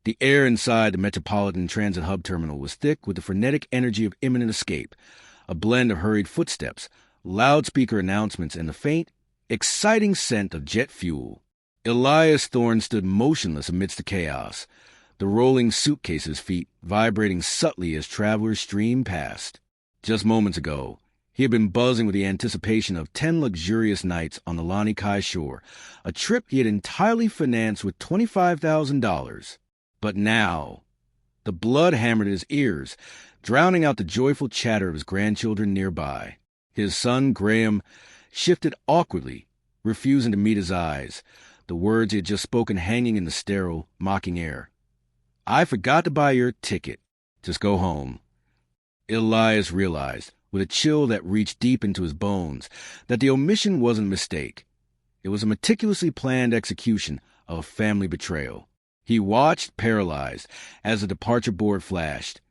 The air inside the Metropolitan Transit Hub terminal was thick with the frenetic energy of imminent escape, a blend of hurried footsteps, loudspeaker announcements, and the faint, exciting scent of jet fuel. Elias Thorne stood motionless amidst the chaos, the rolling suitcase's feet vibrating subtly as travelers streamed past. Just moments ago, he had been buzzing with the anticipation of 10 luxurious nights on the Lani Kai shore, a trip he had entirely financed with $25,000. But now, the blood hammered his ears, drowning out the joyful chatter of his grandchildren nearby. His son, Graham, shifted awkwardly, refusing to meet his eyes, the words he had just spoken hanging in the sterile, mocking air. "I forgot to buy your ticket. Just go home." Elias realized, with a chill that reached deep into his bones, that the omission wasn't a mistake. It was a meticulously planned execution of a family betrayal. He watched, paralyzed, as the departure board flashed,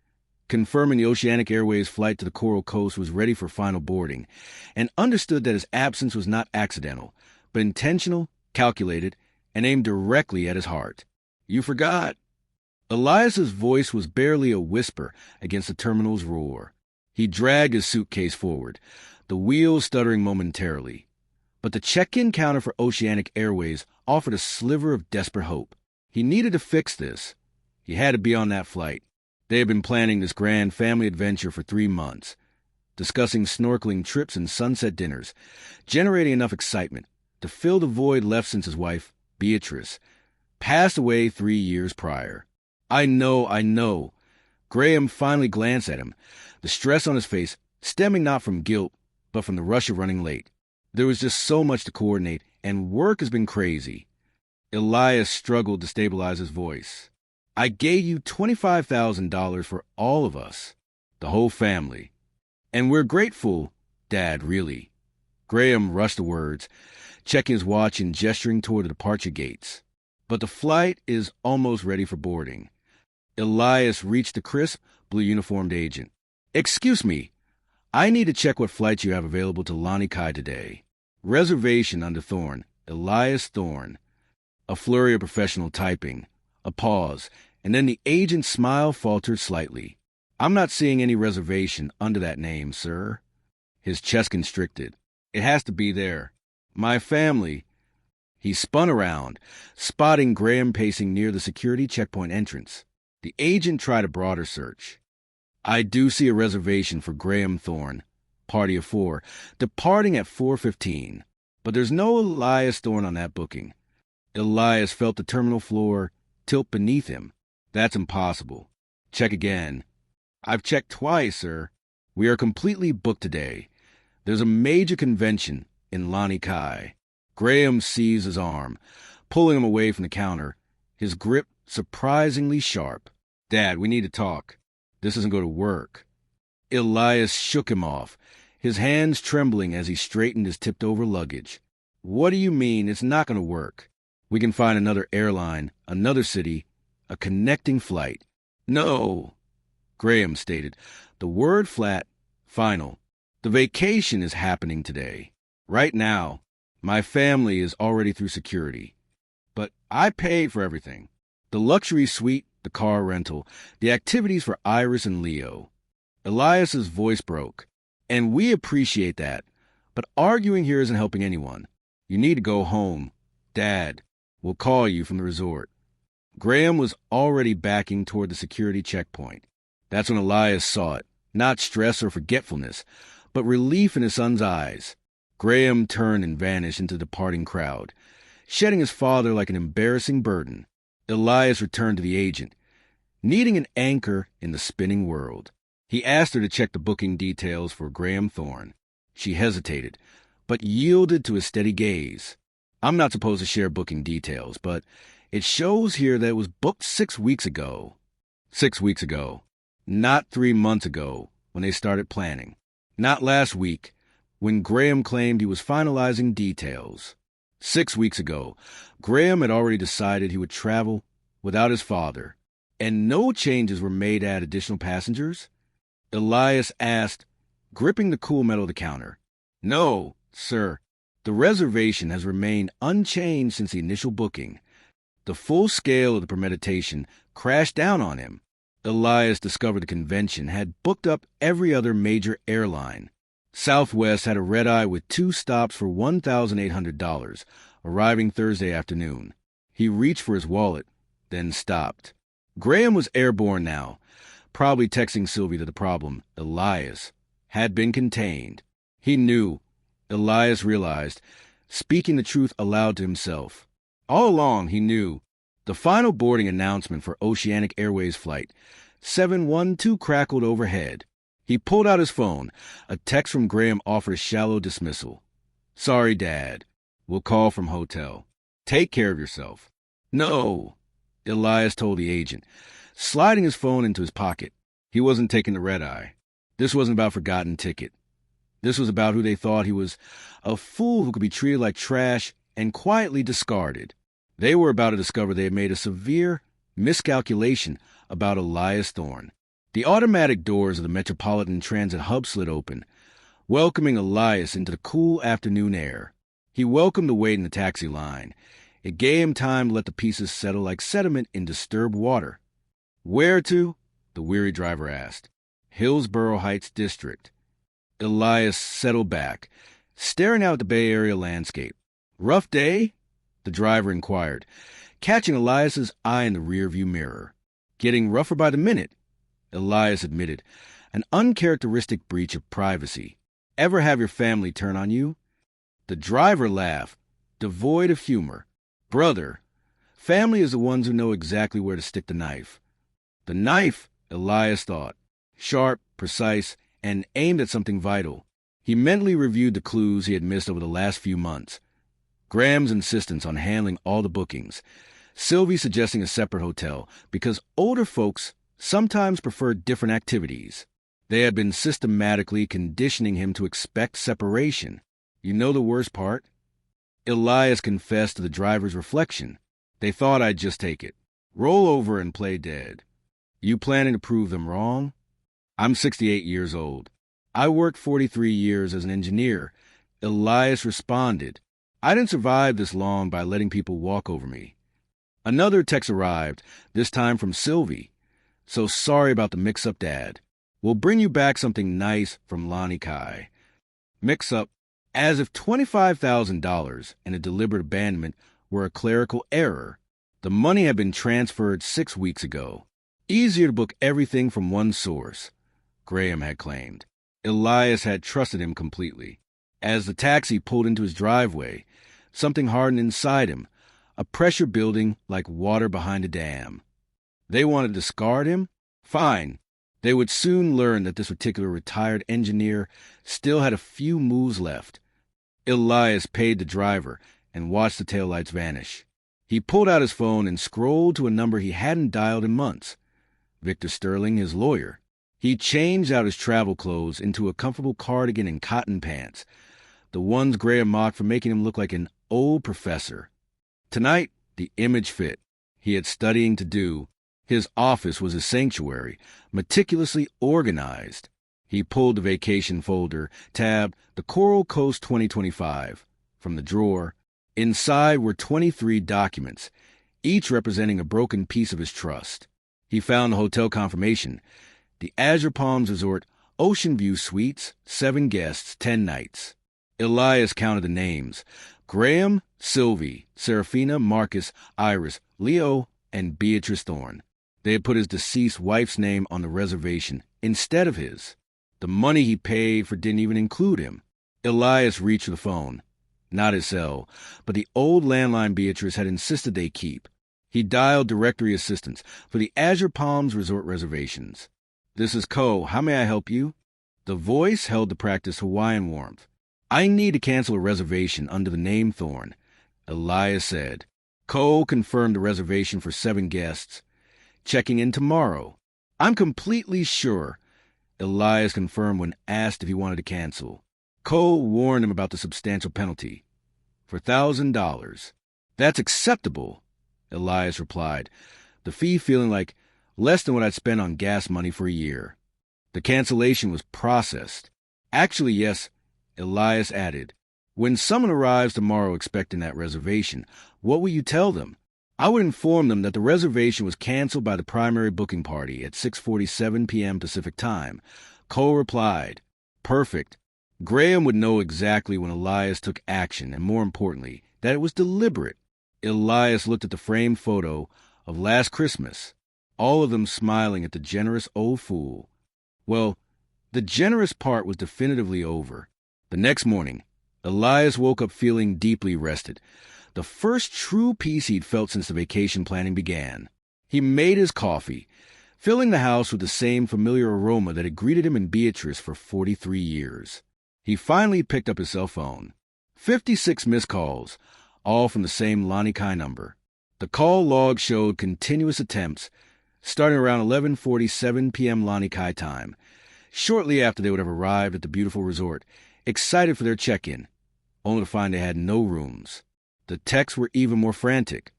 confirming the Oceanic Airways flight to the Coral Coast was ready for final boarding, and understood that his absence was not accidental, but intentional, calculated, and aimed directly at his heart. "You forgot." Elias's voice was barely a whisper against the terminal's roar. He dragged his suitcase forward, the wheels stuttering momentarily. But the check-in counter for Oceanic Airways offered a sliver of desperate hope. He needed to fix this. He had to be on that flight. They had been planning this grand family adventure for 3 months, discussing snorkeling trips and sunset dinners, generating enough excitement to fill the void left since his wife, Beatrice, passed away 3 years prior. I know. Graham finally glanced at him, the stress on his face stemming not from guilt, but from the rush of running late. There was just so much to coordinate, and work has been crazy. Elias struggled to stabilize his voice. "I gave you $25,000 for all of us, the whole family. And we're grateful, Dad, really." Graham rushed the words, checking his watch and gesturing toward the departure gates. "But the flight is almost ready for boarding." Elias reached the crisp, blue-uniformed agent. "Excuse me, I need to check what flights you have available to Lani Kai today. Reservation under Thorne, Elias Thorne." A flurry of professional typing, a pause, and then the agent's smile faltered slightly. "I'm not seeing any reservation under that name, sir." His chest constricted. "It has to be there. My family." He spun around, spotting Graham pacing near the security checkpoint entrance. The agent tried a broader search. "I do see a reservation for Graham Thorne, party of 4, departing at 4:15, but there's no Elias Thorne on that booking." Elias felt the terminal floor tilt beneath him. "That's impossible. Check again." "I've checked twice, sir. We are completely booked today. There's a major convention in Lani Kai." Graham seized his arm, pulling him away from the counter, his grip surprisingly sharp. "Dad, we need to talk. This isn't going to work." Elias shook him off, his hands trembling as he straightened his tipped-over luggage. "What do you mean it's not going to work? We can find another airline, another city, a connecting flight." "No," Graham stated, the word flat, final. "The vacation is happening today. Right now. My family is already through security. But I paid for everything. The luxury suite, the car rental, the activities for Iris and Leo." Elias's voice broke. "And we appreciate that. But arguing here isn't helping anyone. You need to go home. Dad will call you from the resort." Graham was already backing toward the security checkpoint. That's when Elias saw it. Not stress or forgetfulness, but relief in his son's eyes. Graham turned and vanished into the departing crowd, shedding his father like an embarrassing burden. Elias returned to the agent, needing an anchor in the spinning world. He asked her to check the booking details for Graham Thorne. She hesitated, but yielded to his steady gaze. "I'm not supposed to share booking details, but it shows here that it was booked 6 weeks ago." 6 weeks ago. Not 3 months ago, when they started planning. Not last week, when Graham claimed he was finalizing details. 6 weeks ago, Graham had already decided he would travel without his father, and no changes were made to add additional passengers. Elias asked, gripping the cool metal of the counter. "No, sir. The reservation has remained unchanged since the initial booking." The full scale of the premeditation crashed down on him. Elias discovered the convention had booked up every other major airline. Southwest had a red-eye with 2 stops for $1,800, arriving Thursday afternoon. He reached for his wallet, then stopped. Graham was airborne now, probably texting Sylvie that the problem, Elias, had been contained. He knew, Elias realized, speaking the truth aloud to himself. All along, he knew. The final boarding announcement for Oceanic Airways Flight 712 crackled overhead. He pulled out his phone. A text from Graham offered a shallow dismissal. "Sorry, Dad. We'll call from hotel. Take care of yourself." "No," Elias told the agent, sliding his phone into his pocket. He wasn't taking the red-eye. This wasn't about forgotten ticket. This was about who they thought he was, a fool who could be treated like trash and quietly discarded. They were about to discover they had made a severe miscalculation about Elias Thorne. The automatic doors of the Metropolitan Transit hub slid open, welcoming Elias into the cool afternoon air. He welcomed the wait in the taxi line. It gave him time to let the pieces settle like sediment in disturbed water. "Where to?" the weary driver asked. "Hillsborough Heights District." Elias settled back, staring out at the Bay Area landscape. "Rough day?" the driver inquired, catching Elias's eye in the rearview mirror. "Getting rougher by the minute," Elias admitted, an uncharacteristic breach of privacy. "Ever have your family turn on you?" The driver laughed, devoid of humor. "Brother, family is the ones who know exactly where to stick the knife." The knife, Elias thought, sharp, precise, and aimed at something vital. He mentally reviewed the clues he had missed over the last few months. Graham's insistence on handling all the bookings, Sylvie suggesting a separate hotel because older folks sometimes prefer different activities. They had been systematically conditioning him to expect separation. You know the worst part? Elias confessed to the driver's reflection. "They thought I'd just take it. Roll over and play dead." "You planning to prove them wrong?" "I'm 68 years old. I worked 43 years as an engineer." Elias responded. "I didn't survive this long by letting people walk over me." Another text arrived, this time from Sylvie. "So sorry about the mix-up, Dad. We'll bring you back something nice from Lonnie Kai." Mix-up, as if $25,000 and a deliberate abandonment were a clerical error. The money had been transferred 6 weeks ago. Easier to book everything from one source, Graham had claimed. Elias had trusted him completely. As the taxi pulled into his driveway, something hardened inside him, a pressure building like water behind a dam. They wanted to discard him? Fine. They would soon learn that this particular retired engineer still had a few moves left. Elias paid the driver and watched the taillights vanish. He pulled out his phone and scrolled to a number he hadn't dialed in months. Victor Sterling, his lawyer. He changed out his travel clothes into a comfortable cardigan and cotton pants, the ones Graham mocked for making him look like an old professor. Tonight, the image fit. He had studying to do. His office was a sanctuary, meticulously organized. He pulled the vacation folder, tabbed the Coral Coast 2025 from the drawer. Inside were 23 documents, each representing a broken piece of his trust. He found the hotel confirmation, the Azure Palms Resort Ocean View Suites, 7 guests, 10 nights. Elias counted the names: Graham, Sylvie, Serafina, Marcus, Iris, Leo, and Beatrice Thorne. They had put his deceased wife's name on the reservation instead of his. The money he paid for didn't even include him. Elias reached for the phone. Not his cell, but the old landline Beatrice had insisted they keep. He dialed directory assistance for the Azure Palms Resort reservations. "This is Co. How may I help you?" The voice held the practiced Hawaiian warmth. "I need to cancel a reservation under the name Thorne," Elias said. Co. confirmed the reservation for 7 guests. "Checking in tomorrow." "I'm completely sure," Elias confirmed when asked if he wanted to cancel. Cole warned him about the substantial penalty. "For $1,000. "That's acceptable," Elias replied, the fee feeling like less than what I'd spent on gas money for a year. The cancellation was processed. "Actually, yes," Elias added. "When someone arrives tomorrow expecting that reservation, what will you tell them?" I would inform them that the reservation was canceled by the primary booking party at 6:47 p.m. Pacific Time. Cole replied, "Perfect." Graham would know exactly when Elias took action, and more importantly, that it was deliberate. Elias looked at the framed photo of last Christmas, all of them smiling at the generous old fool. Well, the generous part was definitively over. The next morning, Elias woke up feeling deeply rested, the first true peace he'd felt since the vacation planning began. He made his coffee, filling the house with the same familiar aroma that had greeted him and Beatrice for 43 years. He finally picked up his cell phone. 56 missed calls, all from the same Lanikai number. The call log showed continuous attempts, starting around 11:47 p.m. Lanikai time, shortly after they would have arrived at the beautiful resort, excited for their check-in, only to find they had no rooms. The texts were even more frantic.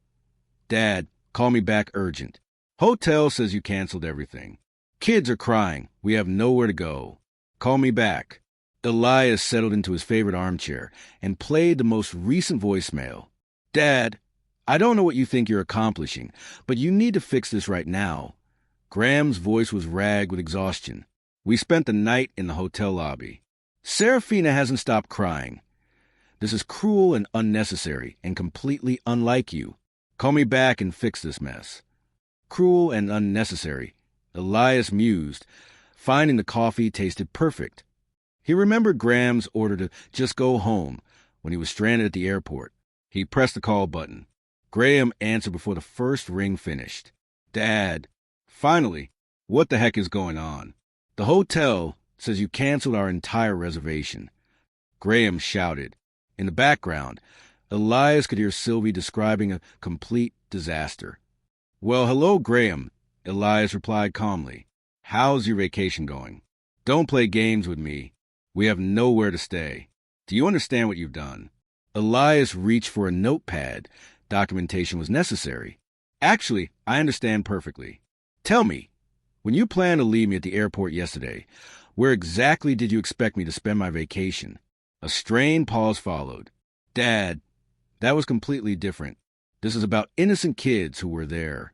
"Dad, call me back urgent. Hotel says you canceled everything. Kids are crying. We have nowhere to go. Call me back." Elias settled into his favorite armchair and played the most recent voicemail. "Dad, I don't know what you think you're accomplishing, but you need to fix this right now." Graham's voice was ragged with exhaustion. "We spent the night in the hotel lobby. Serafina hasn't stopped crying. This is cruel and unnecessary and completely unlike you. Call me back and fix this mess." Cruel and unnecessary, Elias mused, finding the coffee tasted perfect. He remembered Graham's order to just go home when he was stranded at the airport. He pressed the call button. Graham answered before the first ring finished. "Dad, finally, what the heck is going on? The hotel says you canceled our entire reservation." Graham shouted. In the background, Elias could hear Sylvie describing a complete disaster. "Well, hello, Graham," Elias replied calmly. "How's your vacation going? Don't play games with me. We have nowhere to stay. Do you understand what you've done?" Elias reached for a notepad. Documentation was necessary. "Actually, I understand perfectly. Tell me, when you planned to leave me at the airport yesterday, where exactly did you expect me to spend my vacation?" A strained pause followed. "Dad, that was completely different. This is about innocent kids who were there.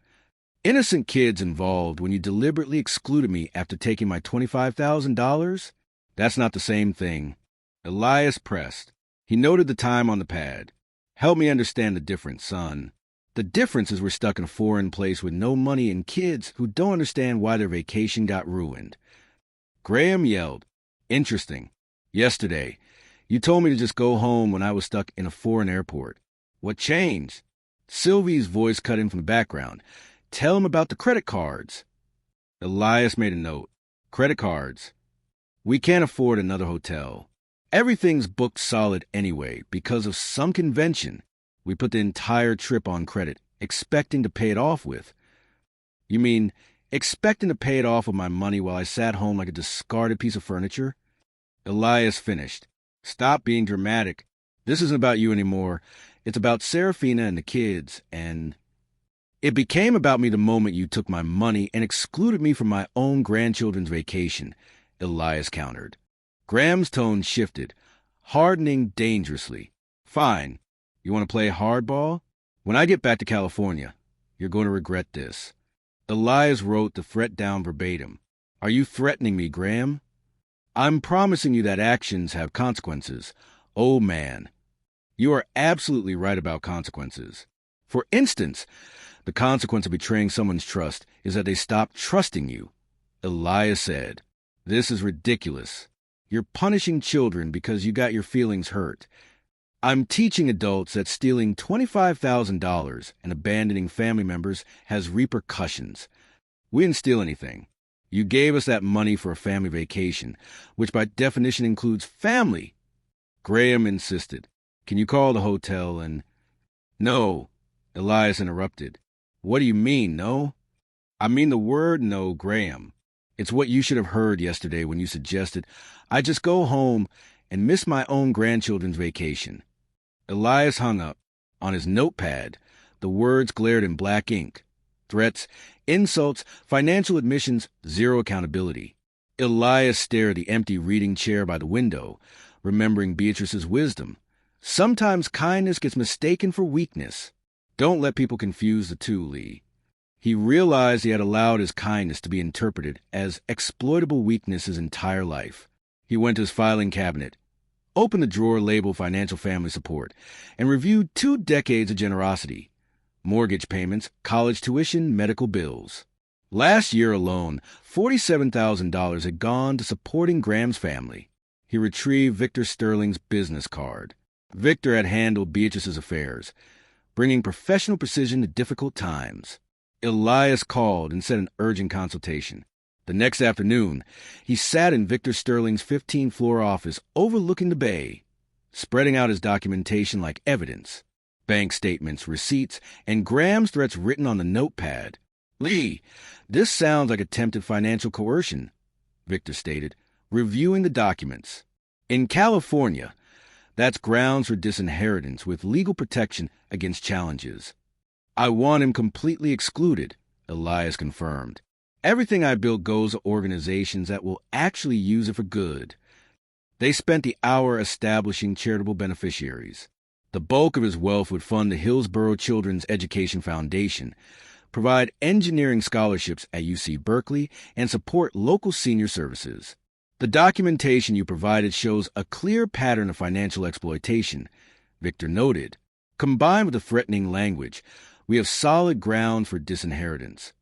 Innocent kids involved when you deliberately excluded me after taking my $25,000? That's not the same thing." Elias pressed. He noted the time on the pad. "Help me understand the difference, son. The difference is we're stuck in a foreign place with no money and kids who don't understand why their vacation got ruined." Graham yelled, "Interesting. Yesterday, you told me to just go home when I was stuck in a foreign airport. What changed?" Sylvie's voice cut in from the background. "Tell him about the credit cards." Elias made a note. "Credit cards. We can't afford another hotel. Everything's booked solid anyway because of some convention. We put the entire trip on credit, expecting to pay it off with." "You mean expecting to pay it off with my money while I sat home like a discarded piece of furniture?" Elias finished. "Stop being dramatic. This isn't about you anymore. It's about Serafina and the kids, and it became about me the moment you took my money and excluded me from my own grandchildren's vacation," Elias countered. Graham's tone shifted, hardening dangerously. "Fine. You want to play hardball? When I get back to California, you're going to regret this." Elias wrote the threat down verbatim. "Are you threatening me, Graham?" "I'm promising you that actions have consequences. Oh, man. You are absolutely right about consequences. For instance, the consequence of betraying someone's trust is that they stop trusting you." Elias said, "This is ridiculous. You're punishing children because you got your feelings hurt. I'm teaching adults that stealing $25,000 and abandoning family members has repercussions. We didn't steal anything. You gave us that money for a family vacation, which by definition includes family." Graham insisted. "Can you call the hotel and—" "No," Elias interrupted. "What do you mean, no?" "I mean the word no, Graham. It's what you should have heard yesterday when you suggested I just go home and miss my own grandchildren's vacation." Elias hung up. On his notepad, the words glared in black ink. Threats, insults, financial admissions, zero accountability. Elias stared at the empty reading chair by the window, remembering Beatrice's wisdom. Sometimes kindness gets mistaken for weakness. Don't let people confuse the two, Lee. He realized he had allowed his kindness to be interpreted as exploitable weakness his entire life. He went to his filing cabinet, opened the drawer labeled Financial Family Support, and reviewed 2 decades of generosity: mortgage payments, college tuition, medical bills. Last year alone, $47,000 had gone to supporting Graham's family. He retrieved Victor Sterling's business card. Victor had handled Beatrice's affairs, bringing professional precision to difficult times. Elias called and set an urgent consultation. The next afternoon, he sat in Victor Sterling's 15th-floor office overlooking the bay, spreading out his documentation like evidence: bank statements, receipts, and Graham's threats written on the notepad. "Lee, this sounds like attempted financial coercion," Victor stated, reviewing the documents. "In California, that's grounds for disinheritance with legal protection against challenges." "I want him completely excluded," Elias confirmed. "Everything I built goes to organizations that will actually use it for good." They spent the hour establishing charitable beneficiaries. The bulk of his wealth would fund the Hillsborough Children's Education Foundation, provide engineering scholarships at UC Berkeley, and support local senior services. "The documentation you provided shows a clear pattern of financial exploitation," Victor noted. "Combined with the threatening language, we have solid ground for disinheritance."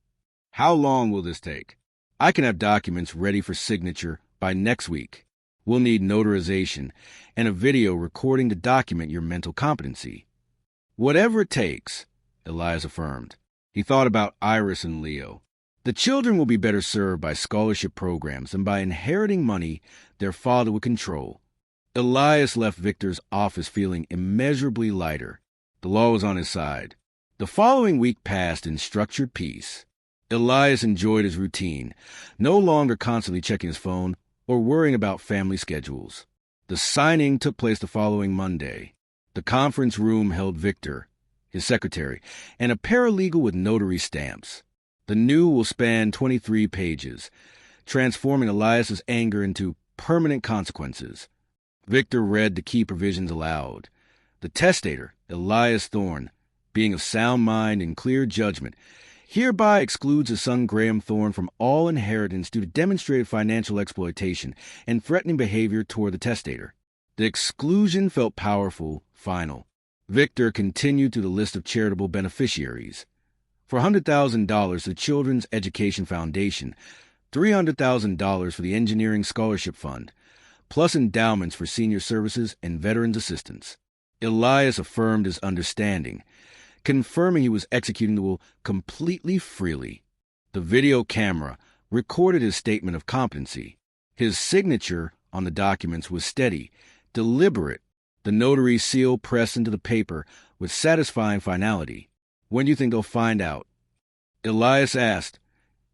"How long will this take?" "I can have documents ready for signature by next week. We'll need notarization and a video recording to document your mental competency." "Whatever it takes," Elias affirmed. He thought about Iris and Leo. The children will be better served by scholarship programs than by inheriting money their father would control. Elias left Victor's office feeling immeasurably lighter. The law was on his side. The following week passed in structured peace. Elias enjoyed his routine, no longer constantly checking his phone or worrying about family schedules. The signing took place the following Monday. The conference room held Victor, his secretary, and a paralegal with notary stamps. The new will span 23 pages, transforming Elias's anger into permanent consequences. Victor read the key provisions aloud. The testator, Elias Thorne, being of sound mind and clear judgment, hereby excludes his son Graham Thorne from all inheritance due to demonstrated financial exploitation and threatening behavior toward the testator. The exclusion felt powerful, final. Victor continued through the list of charitable beneficiaries. For $100,000 to the Children's Education Foundation, $300,000 for the Engineering Scholarship Fund, plus endowments for senior services and veterans assistance. Elias affirmed his understanding, confirming he was executing the will completely freely. The video camera recorded his statement of competency. His signature on the documents was steady, deliberate, the notary seal pressed into the paper with satisfying finality. "When do you think they'll find out?" Elias asked,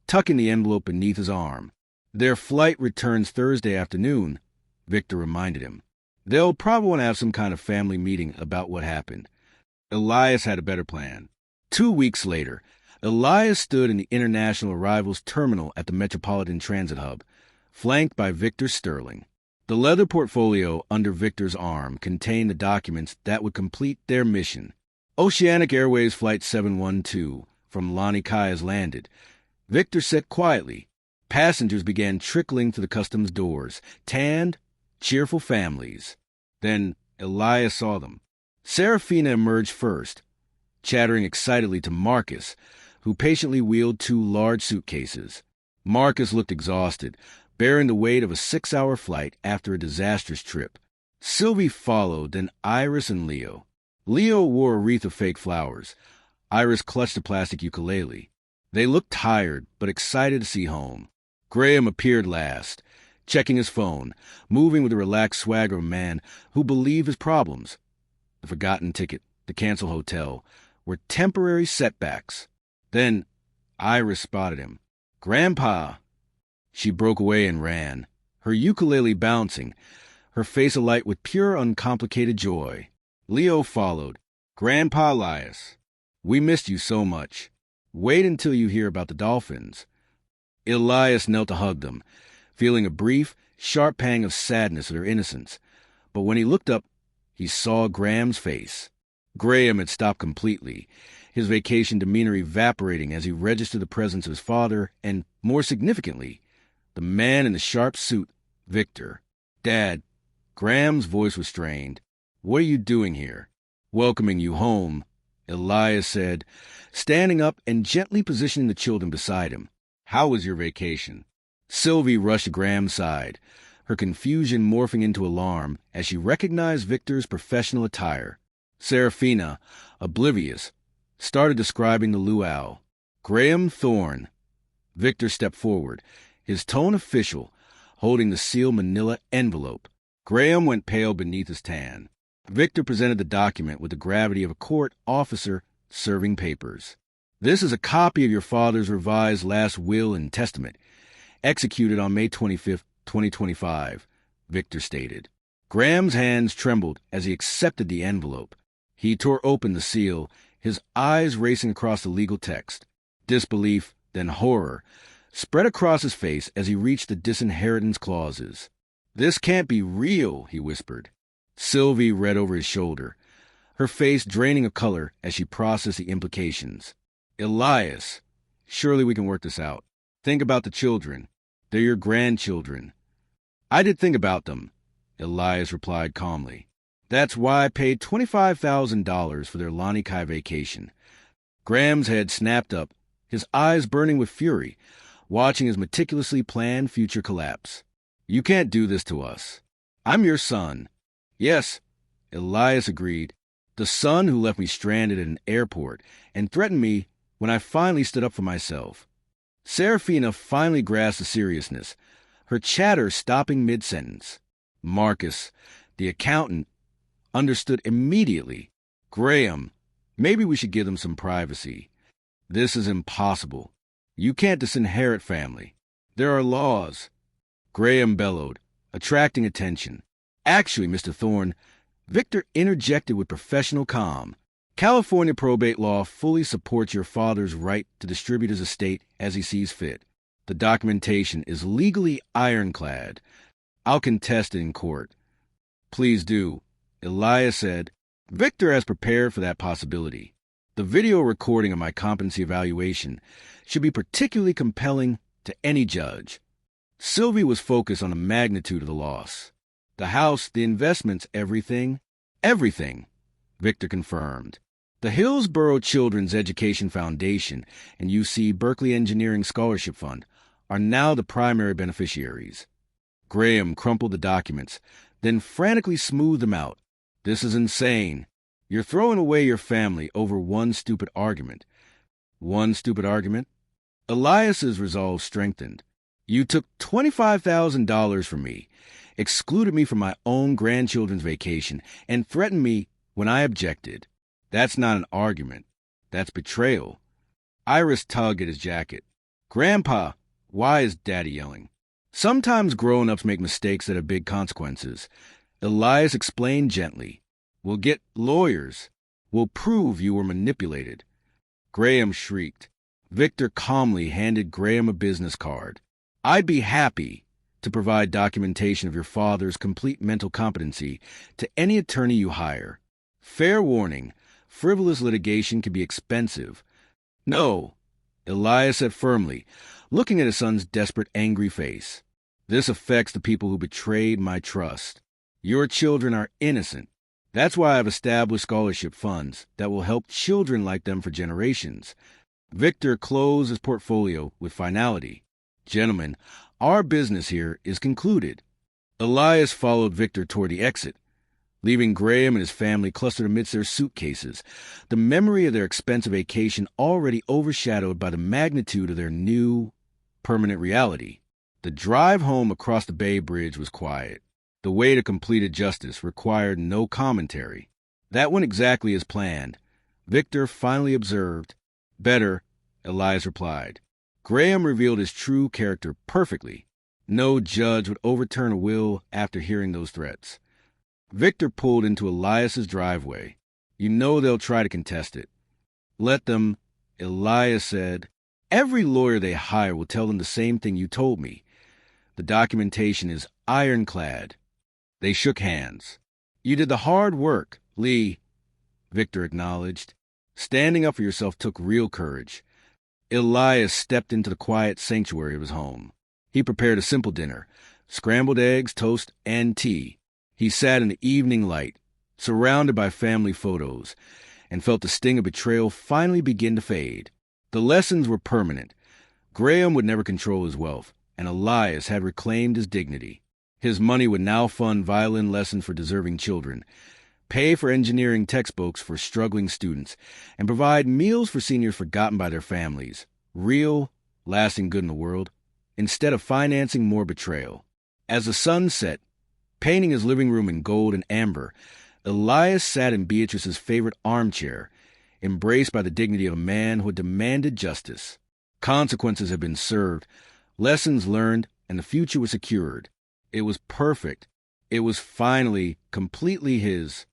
tucking the envelope beneath his arm. "Their flight returns Thursday afternoon," Victor reminded him. "They'll probably want to have some kind of family meeting about what happened." Elias had a better plan. 2 weeks later, Elias stood in the International Arrivals Terminal at the Metropolitan Transit Hub, flanked by Victor Sterling. The leather portfolio under Victor's arm contained the documents that would complete their mission. Oceanic Airways Flight 712 from Lanikai has landed. Victor said quietly. Passengers began trickling through the customs doors, tanned, cheerful families. Then Elias saw them. Serafina emerged first, chattering excitedly to Marcus, who patiently wheeled 2 large suitcases. Marcus looked exhausted, bearing the weight of a 6-hour flight after a disastrous trip. Sylvie followed, then Iris and Leo. Leo wore a wreath of fake flowers. Iris clutched a plastic ukulele. They looked tired, but excited to see home. Graham appeared last, checking his phone, moving with the relaxed swagger of a man who believed his problems, the forgotten ticket, the canceled hotel, were temporary setbacks. Then Iris spotted him. "Grandpa!" She broke away and ran, her ukulele bouncing, her face alight with pure, uncomplicated joy. Leo followed. "Grandpa Elias, we missed you so much. Wait until you hear about the dolphins." Elias knelt to hug them, feeling a brief, sharp pang of sadness at her innocence. But when he looked up, he saw Graham's face. Graham had stopped completely, his vacation demeanor evaporating as he registered the presence of his father and, more significantly, the man in the sharp suit, Victor. "Dad," Graham's voice was strained. "What are you doing here?" "Welcoming you home," Elias said, standing up and gently positioning the children beside him. "How was your vacation?" Sylvie rushed to Graham's side, her confusion morphing into alarm as she recognized Victor's professional attire. Serafina, oblivious, started describing the luau. "Graham Thorne." Victor stepped forward, his tone official, holding the sealed manila envelope. Graham went pale beneath his tan. Victor presented the document with the gravity of a court officer serving papers. "This is a copy of your father's revised last will and testament, executed on May 25th, 2025, Victor stated. Graham's hands trembled as he accepted the envelope. He tore open the seal, his eyes racing across the legal text. Disbelief, then horror, spread across his face as he reached the disinheritance clauses. "This can't be real," he whispered. Sylvie read over his shoulder, her face draining of color as she processed the implications. "Elias, surely we can work this out. Think about the children. They're your grandchildren." "I did think about them," Elias replied calmly. "That's why I paid $25,000 for their Lani Kai vacation." Graham's head snapped up, his eyes burning with fury, watching his meticulously planned future collapse. "You can't do this to us. I'm your son." "Yes," Elias agreed. "The son who left me stranded at an airport and threatened me when I finally stood up for myself." Serafina finally grasped the seriousness, her chatter stopping mid-sentence. Marcus, the accountant, understood immediately. "Graham, maybe we should give them some privacy. This is impossible. You can't disinherit family. There are laws." Graham bellowed, attracting attention. "Actually, Mr. Thorne," Victor interjected with professional calm, "California probate law fully supports your father's right to distribute his estate as he sees fit. The documentation is legally ironclad. I'll contest it in court." "Please do," Elias said. "Victor has prepared for that possibility. The video recording of my competency evaluation should be particularly compelling to any judge." Sylvie was focused on the magnitude of the loss. "The house, the investments, everything." "Everything," Victor confirmed. "The Hillsborough Children's Education Foundation and UC Berkeley Engineering Scholarship Fund are now the primary beneficiaries." Graham crumpled the documents, then frantically smoothed them out. "This is insane. You're throwing away your family over one stupid argument." "One stupid argument?" Elias's resolve strengthened. "You took $25,000 from me, excluded me from my own grandchildren's vacation, and threatened me when I objected. That's not an argument. That's betrayal." Iris tugged at his jacket. "Grandpa, why is Daddy yelling?" "Sometimes grown-ups make mistakes that have big consequences." Elias explained gently. "We'll get lawyers. We'll prove you were manipulated." Graham shrieked. Victor calmly handed Graham a business card. "I'd be happy to provide documentation of your father's complete mental competency to any attorney you hire. Fair warning, frivolous litigation can be expensive." "No," Elias said firmly, looking at his son's desperate, angry face. "This affects the people who betrayed my trust. Your children are innocent. That's why I've established scholarship funds that will help children like them for generations." Victor closed his portfolio with finality. "Gentlemen, our business here is concluded." Elias followed Victor toward the exit, leaving Graham and his family clustered amidst their suitcases, the memory of their expensive vacation already overshadowed by the magnitude of their new, permanent reality. The drive home across the Bay Bridge was quiet. The way to completed justice required no commentary. That went exactly as planned, Victor finally observed. "Better," Elias replied. Graham revealed his true character perfectly. No judge would overturn a will after hearing those threats. Victor pulled into Elias's driveway. "You know they'll try to contest it." "Let them," Elias said. "Every lawyer they hire will tell them the same thing you told me. The documentation is ironclad." They shook hands. "You did the hard work, Lee." Victor acknowledged. Standing up for yourself took real courage. Elias stepped into the quiet sanctuary of his home. He prepared a simple dinner, scrambled eggs, toast, and tea. He sat in the evening light, surrounded by family photos, and felt the sting of betrayal finally begin to fade. The lessons were permanent. Graham would never control his wealth, and Elias had reclaimed his dignity. His money would now fund violin lessons for deserving children, pay for engineering textbooks for struggling students, and provide meals for seniors forgotten by their families. Real, lasting good in the world, instead of financing more betrayal. As the sun set, painting his living room in gold and amber, Elias sat in Beatrice's favorite armchair, embraced by the dignity of a man who had demanded justice. Consequences had been served, lessons learned, and the future was secured. It was perfect. It was finally completely his.